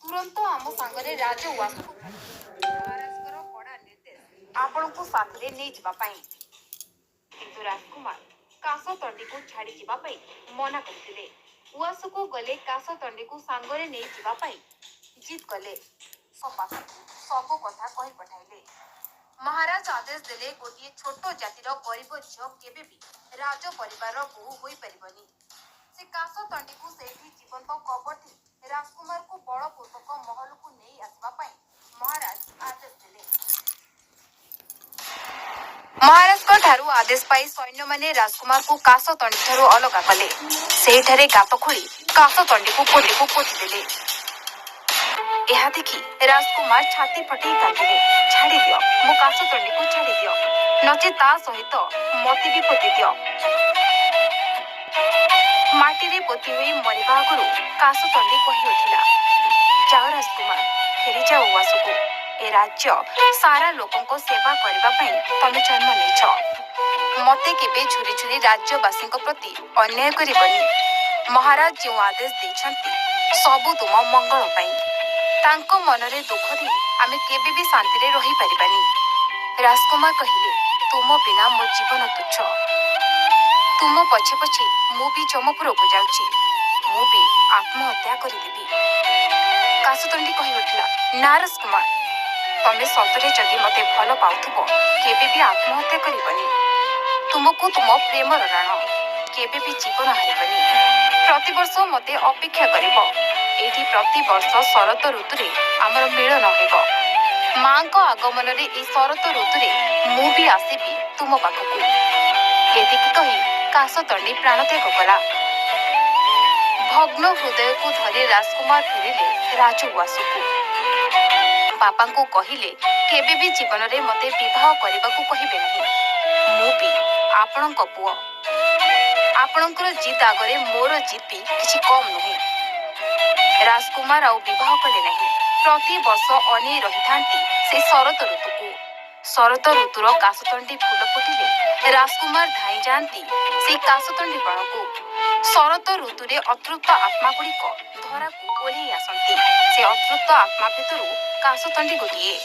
तुरंत आम सांगरे राज उवास महाराजकर कड़ा निर्देश आपण को साथरे नहीं जिबा पई किंतु राजकुमार कास तंडी को छाड़ी जिबा पई मना करथिले। उवास को गले कास तंडी को सांगरे नहीं जिबा पई जिद कले। सपा सब कथा कहि पठाइले। महाराज आदेश देले गोटे छोट जातिर गरीब झील केबे भी राज परिवार बहु होई परिबनी। से कास तंडी को सेठी जीवंत कबरथी राजकुमार को बलपूर्वक महल को नहीं आसवा पाई महाराज आदेश देले। महाराज को ठारू आदेश पाई सैन्य माने राजकुमार को कास तंडी ठारू अलग कले। सेठारे गात खोली कास तंडी को पोती देले। यह देखी राजकुमार छाती फटे कांदिले। छाड़ी दियो मो कास तंडी को छाड़ी दियो नचे ता सहित मते भी पोती दियो। माटी रे पोती हुई मरिबा आगुरु कास तंडी कहि उठिला जाओ राजकुमार फेरी जाओ उवास को। ए राज्य सारा लोकों को सेवा करबा पई तमे जन्म नेछ। मते केबे झुरी झुरी राज्यवासी प्रति अन्याय करिबनी। महाराज जो आदेश देछंती सबु तुम मंगल पई। तांको मनरे दुख दे आमे केबे भी शांति रे रही परिबानी। राजकुमार कहिले तुम बिना मो जीवन तुच्छ। तुम पछे पछे मु भी जमपुर को जाउची। मु भी आत्महत्या करिदेबी। कासतंडी कहि उठिला ना राजकुमार तमे सतरे जदि मते भल पाउथबो केबे भी आत्महत्या करिबनी। तुमको तुम प्रेमर राण केबे भी जीवन हारिबनी। प्रतिवर्ष मते अपेक्षा करिबो। एठी प्रतिवर्ष शरत ऋतुरे आमर मिलन हेबो। मां को आगमन रे ए शरत ऋतुरे मु भी आसीबी तुम पाखकु। एतिकी कहि कासतंडी प्राणत्याग कला। भग्न हृदय को धरी राजकुमार फेरिले राजउवास को। बापा को कहिले केबे भी जीवन रे मते विवाह करबा को कहिबे नहीं। मु भी आपणक पुओ। आपणकर जीत आगरे मोर जीत भी किछि कम नहीं। राजकुमार आउ विवाह कले नहीं। प्रति वर्ष अने रहिथांती से शरत ऋतु को। शरत ऋतुर कासतंडी फूल फुटिले राजकुमार धाई जाती से कासतंडी बण को। शरत ऋतुरे अतृप्त आत्मा गुड़िक धरा को ओल्हे आसती। से अतृप्त आत्मा भितर कासतंडी गोटे।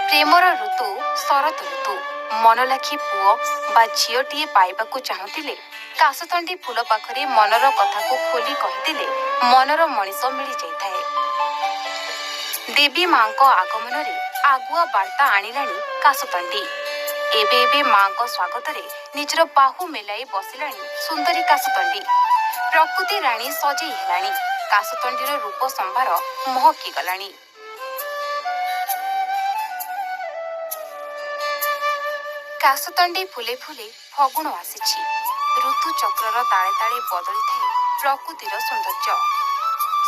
प्रेमर ऋतु शरत ऋतु। मन लाखी पुओ बा झीओटीए पाइबाकू चाहुतिले कासतंडी फूल पाखरे मनर कथा को खोली कहिदिले मनर मनीष मिली जाइथाए। देवी मां को आगमन रे आगुआ वार्ता आनिलाणी कासतंडी। एबे एबे मां को स्वागत रे निजर बाहु मेलाई बसिलाणी सुंदरी कासतंडी। प्रकृति राणी सजेई हेलाणी। कासतंडीर रूप संभार महकी गलाणी। कासतंडी फुले फुले फगुण आसीछि। ऋतु चक्रर ताळे ताळे बदली थाए प्रकृतिर सौंदर्य।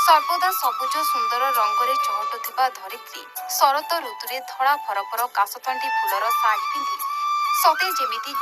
सर्वदा सबुज सुंदर रंगरे चहटुथिबा धरित्री शरत ऋतुरे धड़ा फरफर कासतंडी फूलर शाढ़ी पिंधि सते जेमिति